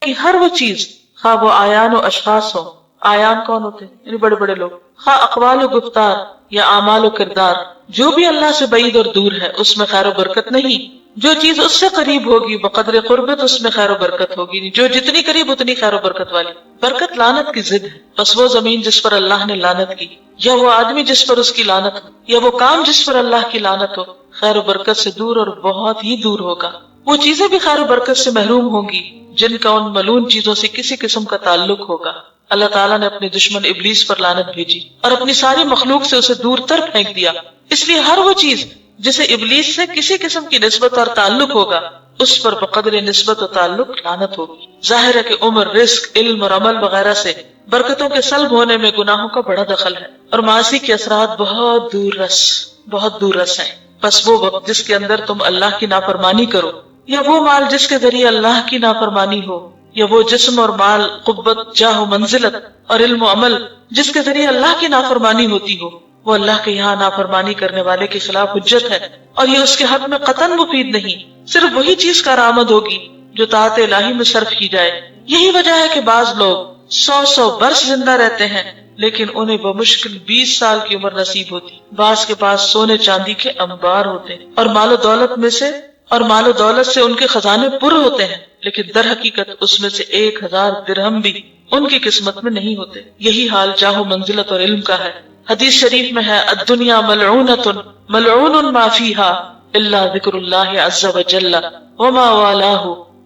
کہ ہر وہ چیز، خواہ وہ آیان و اشخاص ہو، آیان کون ہوتے ہیں یعنی بڑے بڑے لوگ، خواہ اقوال و گفتار یا اعمال و کردار، جو بھی اللہ سے بعید اور دور ہے اس میں خیر و برکت نہیں۔ جو چیز اس سے قریب ہوگی بقدر قربت اس میں خیر و برکت ہوگی، جو جتنی قریب اتنی خیر و برکت والی۔ برکت لعنت کی ضد ہے، بس وہ زمین جس پر اللہ نے لعنت کی، یا وہ آدمی جس پر اس کی لعنت ہو، یا وہ کام جس پر اللہ کی لعنت ہو، خیر و برکت سے دور اور بہت ہی دور ہوگا۔ وہ چیزیں بھی خیر و برکت سے محروم ہوں گی جن کا ان ملعون چیزوں سے کسی قسم کا تعلق ہوگا۔ اللہ تعالیٰ نے اپنے دشمن ابلیس پر لعنت بھیجی اور اپنی ساری مخلوق سے اسے دور تر پھینک دیا۔ اس لیے ہر وہ چیز جسے ابلیس سے کسی قسم کی نسبت اور تعلق ہوگا اس پر بقدر نسبت و تعلق لعنت ہوگی۔ ظاہر ہے کہ عمر، رزق، علم اور عمل وغیرہ سے برکتوں کے سلب ہونے میں گناہوں کا بڑا دخل ہے، اور معاصی کے اثرات بہت دور رس ہیں۔ بس وہ وقت جس کے اندر تم اللہ کی نافرمانی کرو، یا وہ مال جس کے ذریعے اللہ کی نافرمانی ہو، یا وہ جسم اور مال، قوت، جاہ و منزلت اور علم و عمل جس کے ذریعے اللہ کی نافرمانی ہوتی ہو، وہ اللہ کے یہاں نافرمانی کرنے والے کے خلاف حجت ہے، اور یہ اس کے حق میں قطعاً مفید نہیں۔ صرف وہی چیز کارآمد ہوگی جو طاعت الہی میں صرف کی جائے۔ یہی وجہ ہے کہ بعض لوگ 100 برس زندہ رہتے ہیں لیکن انہیں بمشکل 20 سال کی عمر نصیب ہوتی۔ بعض کے پاس سونے چاندی کے انبار ہوتے ہیں اور مال و دولت سے ان کے خزانے پر ہوتے ہیں، لیکن در حقیقت اس میں سے 1000 درہم بھی ان کی قسمت میں نہیں ہوتے۔ یہی حال جاہ و منزلت اور علم کا ہے۔ حدیث شریف میں ہے الدنیا ملعونۃ ملعون ما فیہا الا ذکر اللہ عز وجل وما والاہ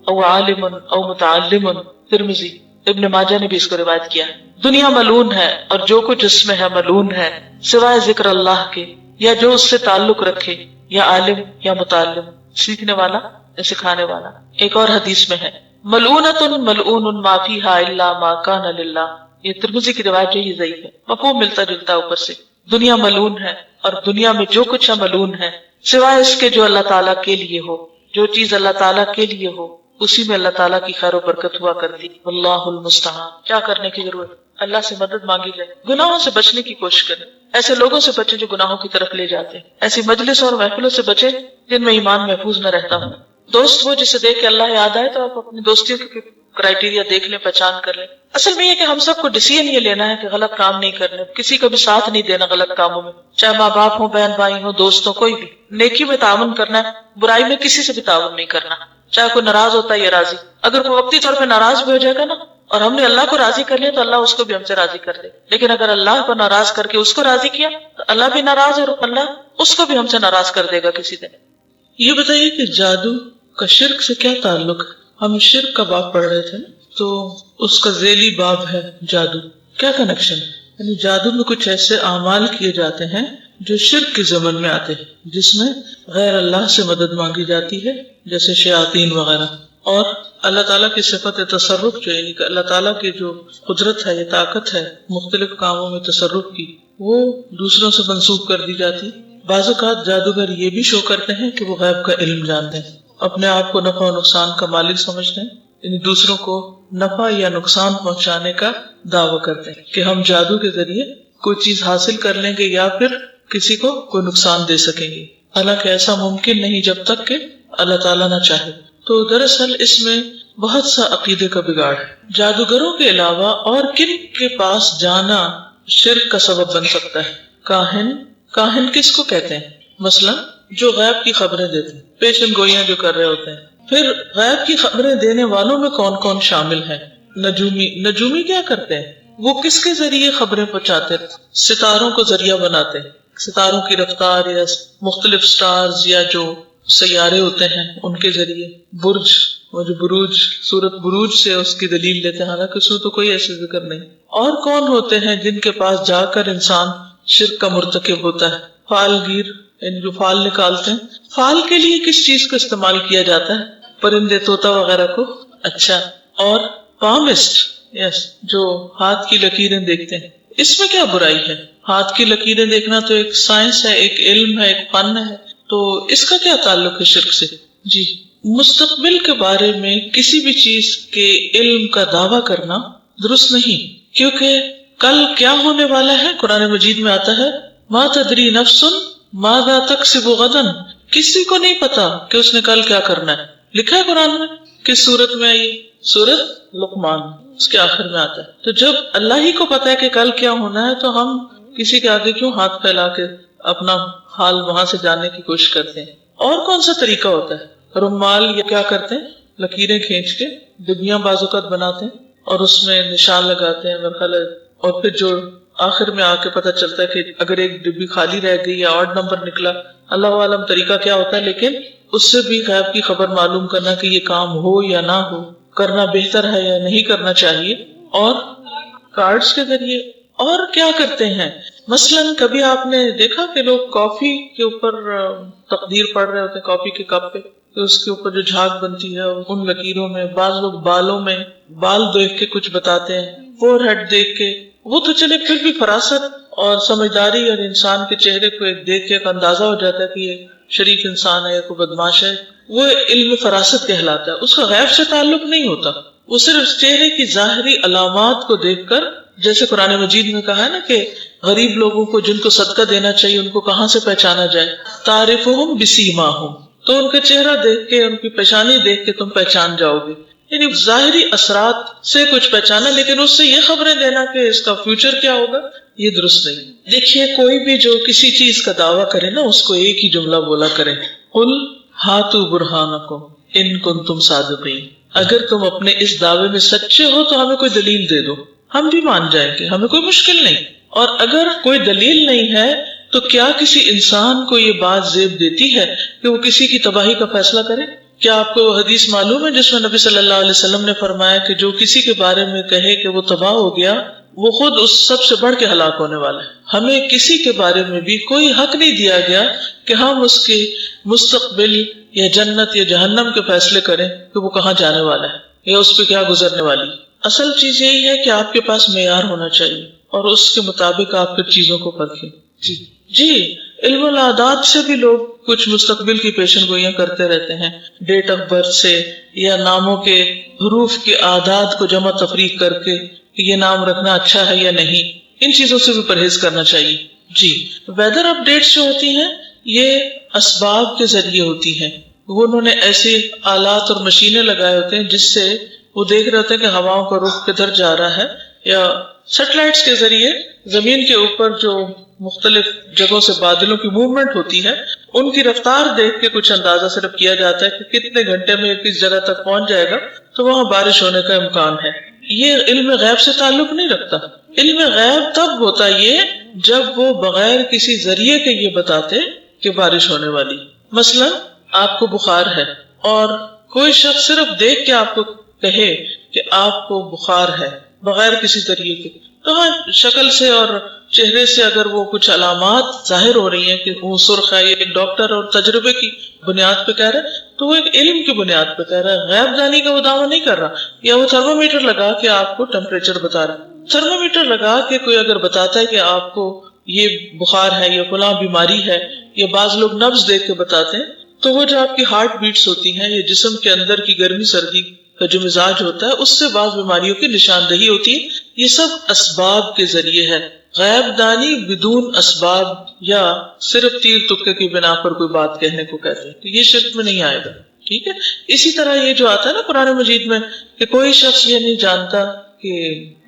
او عالم او متعلم۔ ترمذی، ابن ماجہ نے بھی اس کو روایت کیا ہے۔ دنیا ملعون ہے اور جو کچھ اس میں ہے ملعون ہے سوائے ذکر اللہ کے، یا جو اس سے تعلق رکھے، یا عالم یا متعلم، سیکھنے والا یا سکھانے والا۔ ایک اور حدیث میں ہے ملعونۃ ملعون ما فیہا الا ما کان للہ۔ یہ ترمذی کی روایت یہی ضعیف ہے، مفہوم ملتا جلتا اوپر سے۔ دنیا ملعون ہے اور دنیا میں جو کچھ ہے ملعون ہے سوائے اس کے جو اللہ تعالیٰ کے لیے ہو۔ جو چیز اللہ تعالیٰ کے لیے ہو اسی میں اللہ تعالیٰ کی خیر و برکت ہوا کرتی۔ واللہ المستعان۔ کیا کرنے کی ضرورت؟ اللہ سے مدد مانگی جائے، گناہوں سے بچنے کی کوشش کریں، ایسے لوگوں سے بچیں جو گناہوں کی طرف لے جاتے ہیں، ایسی مجلس اور محفلوں سے بچیں جن میں ایمان محفوظ نہ رہتا ہوں۔ دوست وہ جسے دیکھ کے اللہ یاد آئے، تو آپ اپنی دوستیوں کے کرائیٹیریا دیکھ لیں، پہچان کر لیں۔ اصل میں یہ کہ ہم سب کو ڈیسیژن یہ لینا ہے کہ غلط کام نہیں کرنے، کسی کا بھی ساتھ نہیں دینا غلط کاموں میں، چاہے ماں باپ ہوں، بہن بھائی ہوں، دوستوں، کوئی بھی۔ نیکی میں تعاون کرنا ہے، برائی میں کسی سے بھی تعاون نہیں کرنا، چاہے کوئی ناراض ہوتا ہے یا راضی۔ اگر کوئی وقتی طور پہ ناراض بھی ہو جائے گا نا، اور ہم نے اللہ کو راضی کر لیا تو اللہ اس کو بھی ہم سے راضی کر دے، لیکن اگر اللہ کو ناراض کر کے اس کو راضی کیا تو اللہ بھی ناراض، اور اللہ اس کو بھی ہم سے ناراض کر دے گا کسی دن۔ یہ بتائیے کہ جادو کا شرک سے کیا تعلق ہے؟ ہم شرک کا باب پڑھ رہے تھے تو اس کا ذیلی باب ہے جادو، کیا کنیکشن ہے؟ یعنی جادو میں کچھ ایسے اعمال کیے جاتے ہیں جو شرک کے ضمن میں آتے ہیں، جس میں غیر اللہ سے مدد مانگی جاتی ہے، جیسے شیاطین وغیرہ، اور اللہ تعالیٰ کی صفت تصرف جو یعنی کہ اللہ تعالیٰ کی جو قدرت ہے یا طاقت ہے مختلف کاموں میں تصرف کی، وہ دوسروں سے منسوخ کر دی جاتی۔ بعض اوقات جادوگر یہ بھی شو کرتے ہیں کہ وہ غیب کا علم جانتے ہیں، اپنے آپ کو نفع و نقصان کا مالک سمجھتے ہیں، یعنی دوسروں کو نفع یا نقصان پہنچانے کا دعویٰ کرتے ہیں کہ ہم جادو کے ذریعے کوئی چیز حاصل کر لیں گے یا پھر کسی کو کوئی نقصان دے سکیں گے، حالانکہ ایسا ممکن نہیں جب تک کہ اللہ تعالیٰ نہ چاہے۔ تو دراصل اس میں بہت سا عقیدے کا بگاڑ ہے۔ جادوگروں کے علاوہ اور کن کے پاس جانا شرک کا سبب بن سکتا ہے؟ کاہن کس کو کہتے ہیں؟ مثلا جو غیب کی خبریں دیتے ہیں، پیشن گوئیاں جو کر رہے ہوتے ہیں۔ پھر غیب کی خبریں دینے والوں میں کون کون شامل ہیں؟ نجومی کیا کرتے ہیں؟ وہ کس کے ذریعے خبریں پہنچاتے ہیں؟ ستاروں کو ذریعہ بناتے ہیں، ستاروں کی رفتار یا مختلف سٹارز یا جو سیارے ہوتے ہیں ان کے ذریعے۔ برج، وہ جو بروج، سورت بروج سے اس کی دلیل لیتے ہیں، حالانکہ اس میں تو کوئی ایسے ذکر نہیں۔ اور کون ہوتے ہیں جن کے پاس جا کر انسان شرک کا مرتکب ہوتا ہے؟ فال گیر، یعنی جو فال نکالتے ہیں۔ فال کے لیے کس چیز کا استعمال کیا جاتا ہے؟ پرندے، طوطا وغیرہ کو۔ اچھا، اور پامسٹ، یس، جو ہاتھ کی لکیریں دیکھتے ہیں، اس میں کیا برائی ہے؟ ہاتھ کی لکیریں دیکھنا تو ایک سائنس ہے، ایک علم ہے، ایک فن ہے، تو اس کا کیا تعلق ہے شرک سے؟ جی، مستقبل کے بارے میں کسی بھی چیز کے علم کا دعویٰ کرنا درست نہیں، کیونکہ کل کیا ہونے والا ہے قرآن مجید میں آتا ہے ما تدری نفس ماذا تکسب غدا، کسی کو نہیں پتا کہ اس نے کل کیا کرنا ہے۔ لکھا ہے قرآن میں، کس صورت میں آئی؟ سورۃ لقمان اس کے آخر میں آتا ہے. تو جب اللہ ہی کو پتا ہے کہ کل کیا ہونا ہے تو ہم کسی کے آگے کیوں ہاتھ پھیلا کے اپنا حال وہاں سے جاننے کی کوشش کرتے ہیں؟ اور کون سا طریقہ ہوتا ہے؟ رومال یہ کیا کرتے ہیں، لکیریں کھینچ کے ڈبیاں بعض اوقات بناتے ہیں اور اس میں نشان لگاتے ہیں مرحلہ، اور پھر جو آخر میں آ کے پتہ چلتا ہے کہ اگر ایک ڈبی خالی رہ گئی یا آڈ نمبر نکلا، اللہ عالم طریقہ کیا ہوتا ہے، لیکن اس سے بھی غیب کی خبر معلوم کرنا کہ یہ کام ہو یا نہ ہو، کرنا بہتر ہے یا نہیں کرنا چاہیے. اور کارڈز کے ذریعے اور کیا کرتے ہیں، مثلاً کبھی آپ نے دیکھا کہ لوگ کافی کے اوپر تقدیر پڑھ رہے ہوتے ہیں، کافی کے کپ پہ، کہ اس کے اوپر جو جھاگ بنتی ہے ان لکیروں میں، بعض لوگ بالوں میں بال دیکھ کے کچھ بتاتے ہیں، فور ہیڈ دیکھ کے. وہ تو چلے پھر بھی فراست اور سمجھداری اور انسان کے چہرے کو ایک دیکھ کے ایک اندازہ ہو جاتا ہے کہ یہ شریف انسان ہے یا کوئی بدماش ہے، وہ علم فراست کہلاتا ہے. اس کا غیب سے تعلق نہیں ہوتا، وہ صرف چہرے کی ظاہری علامات کو دیکھ کر، جیسے قرآن مجید میں کہا ہے نا کہ غریب لوگوں کو جن کو صدقہ دینا چاہیے ان کو کہاں سے پہچانا جائے، تعرفہم بسیماہم، تو ان کا چہرہ دیکھ کے، ان کی پیشانی دیکھ کے تم پہچان جاؤ گے. یعنی ظاہری اثرات سے کچھ پہچانا، لیکن اس سے یہ خبریں دینا کہ اس کا فیوچر کیا ہوگا، یہ درست نہیں. دیکھیے کوئی بھی جو کسی چیز کا دعویٰ کرے نا، اس کو ایک ہی جملہ بولا کرے، قل ہاتوا برہانکم ان کنتم صادقین. اگر تم اپنے اس دعوے میں سچے ہو تو ہمیں کوئی دلیل دے دو، ہم بھی مان جائیں گے، ہمیں کوئی مشکل نہیں. اور اگر کوئی دلیل نہیں ہے تو کیا کسی انسان کو یہ بات زیب دیتی ہے کہ وہ کسی کی تباہی کا فیصلہ کرے؟ کیا آپ کو حدیث معلوم ہے جس میں نبی صلی اللہ علیہ وسلم نے فرمایا کہ جو کسی کے بارے میں کہے کہ وہ تباہ ہو گیا، وہ خود اس سب سے بڑھ کے ہلاک ہونے والا ہے. ہمیں کسی کے بارے میں بھی کوئی حق نہیں دیا گیا کہ ہم اس کے مستقبل یا جنت یا جہنم کے فیصلے کریں کہ وہ کہاں جانے والا ہے یا اس پہ کیا گزرنے والی. اصل چیز یہی ہے کہ آپ کے پاس معیار ہونا چاہیے اور اس کے مطابق آپ پھر چیزوں کو پرکھیں. جی علم العادات سے بھی لوگ کچھ مستقبل کی پیشن گوئیاں کرتے رہتے ہیں، ڈیٹ آف برتھ سے یا ناموں کے حروف کے اعداد کو جمع تفریق کر کے کہ یہ نام رکھنا اچھا ہے یا نہیں. ان چیزوں سے بھی پرہیز کرنا چاہیے. جی ویدر اپ ڈیٹس جو ہوتی ہیں یہ اسباب کے ذریعے ہوتی ہیں. وہ انہوں نے ایسے آلات اور مشینیں لگائے ہوتے ہیں جس سے وہ دیکھ رہے ہوتے ہیں کہ ہواؤں کا رخ کدھر جا رہا ہے، یا سیٹلائٹس کے ذریعے زمین کے اوپر جو مختلف جگہوں سے بادلوں کی موومنٹ ہوتی ہے ان کی رفتار دیکھ کے کچھ اندازہ صرف کیا جاتا ہے کہ کتنے گھنٹے میں کس جگہ تک پہنچ جائے گا تو وہاں بارش ہونے کا امکان ہے. یہ علم غیب سے تعلق نہیں رکھتا. علم غیب تب ہوتا یہ جب وہ بغیر کسی ذریعے کے یہ بتاتے کہ بارش ہونے والی. مثلا آپ کو بخار ہے اور کوئی شخص صرف دیکھ کے آپ کو کہے کہ آپ کو بخار ہے بغیر کسی ذریعے کے، تو ہاں شکل سے اور چہرے سے اگر وہ کچھ علامات ظاہر ہو رہی ہیں کہ وہ سرخ ہے، یہ ایک ڈاکٹر اور تجربے کی بنیاد پہ کہہ رہا ہے تو وہ ایک علم کی بنیاد پہ کہہ رہا ہے، غیب دانی کا وہ دعویٰ نہیں کر رہا. یا وہ تھرمومیٹر لگا کے آپ کو ٹیمپریچر بتا رہا ہے. تھرمومیٹر لگا کے کوئی اگر بتاتا ہے کہ آپ کو یہ بخار ہے یا فلاں بیماری ہے، یا بعض لوگ نبض دیکھ کے بتاتے ہیں، تو وہ جو آپ کی ہارٹ بیٹس ہوتی ہیں یا جسم کے اندر کی گرمی سردی کا جو مزاج ہوتا ہے اس سے بعض بیماریوں کی نشاندہی ہوتی ہے. یہ سب اسباب کے ذریعے ہے. غیب دانی بدون اسباب یا صرف تیر تکے کی بنا پر کوئی بات کہنے کو کہتے ہیں، تو یہ شرک میں نہیں آئے گا. ٹھیک ہے. اسی طرح یہ جو آتا ہے نا قرآن مجید میں کہ کوئی شخص یہ نہیں جانتا کہ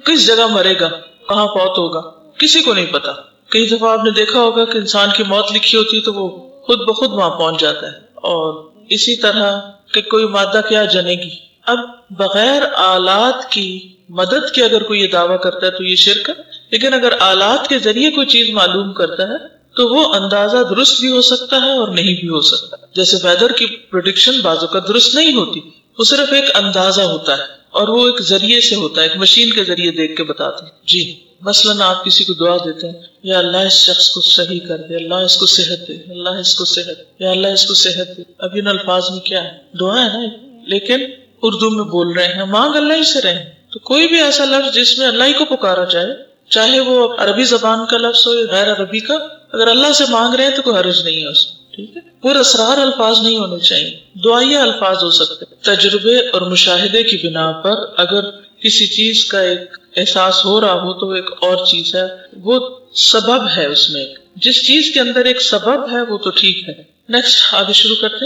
کس جگہ مرے گا، کہاں فوت ہوگا، کسی کو نہیں پتا. کئی دفعہ آپ نے دیکھا ہوگا کہ انسان کی موت لکھی ہوتی ہے تو وہ خود بخود وہاں پہنچ جاتا ہے. اور اسی طرح کہ کوئی مادہ کیا جنے گی. اب بغیر آلات کی مدد کے اگر کوئی یہ دعویٰ کرتا ہے تو یہ شرک ہے. لیکن اگر آلات کے ذریعے کوئی چیز معلوم کرتا ہے تو وہ اندازہ درست بھی ہو سکتا ہے اور نہیں بھی ہو سکتا. جیسے ویدر کی پریڈکشن بعضوں کا درست نہیں ہوتی، وہ صرف ایک اندازہ ہوتا ہے اور وہ ایک ذریعے سے ہوتا ہے، ایک مشین کے ذریعے دیکھ کے بتاتے ہیں. جی مثلاً آپ کسی کو دعا دیتے ہیں، یا اللہ اس شخص کو صحیح کر دے، اللہ اس کو صحت دے، اللہ اس کو صحت، یا اللہ اس کو صحت دے. اب ان الفاظ میں کیا ہے؟ دعا ہے نا، لیکن اردو میں بول رہے ہیں، مانگ اللہ ہی سے رہے ہیں. تو کوئی بھی ایسا لفظ جس میں اللہ ہی کو پکارا جائے، چاہے وہ عربی زبان کا لفظ ہو یا غیر عربی کا، اگر اللہ سے مانگ رہے ہیں تو کوئی حرج نہیں ہے اس میں. ٹھیک ہے. پورے اسرار الفاظ نہیں ہونے چاہیے، دعائیہ الفاظ ہو سکتے. تجربے اور مشاہدے کی بنا پر اگر کسی چیز کا ایک احساس ہو رہا ہو تو ایک اور چیز ہے، وہ سبب ہے. اس میں جس چیز کے اندر ایک سبب ہے وہ تو ٹھیک ہے. نیکسٹ آگے شروع کرتے ہیں.